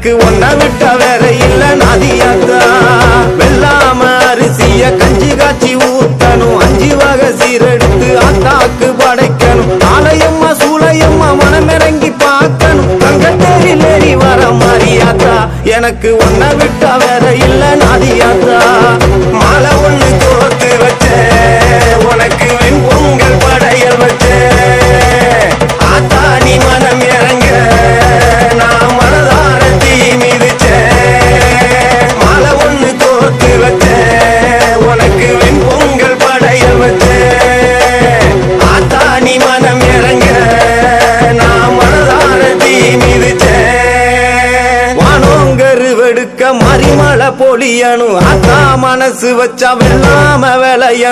எனக்கு ஒன்ன விட்ட வேற இல்ல நாதியாத்தா வெள்ளாம அரிசிய கஞ்சி காய்ச்சி ஊத்தணும் 5 வகை சீரெடுத்து ஆத்தாக்கு படைக்கணும் ஆலயம்மா சூளையம்மா மனமிறங்கி பார்க்கணும் தங்கத்தேரிலேறி வர மாறியாத்தா எனக்கு ஒன்ன விட்ட வேற இல்ல நாதியாத்தா மாலை ஒண்ணு கோர்த்து வச்சேன் உனக்கு வெண்பொங்கல் படையல் வச்சேன் ஆத்தா நீ மனம் இறங்க நான் மனதார தீ மிதிச்சேன் மாலை ஒண்ணு கோர்த்து வச்சேன் உனக்கு வெண்பொங்கல் படையல் வச்சேன் ஆத்தா நீ மனம் இறங்க நான் மனதார தீ மிதிச்சேன் வானோங்கருவெடுக்க மறிமலை பொழியணும் ஆத்தா மனசு வச்சா வெள்ளாம விளைய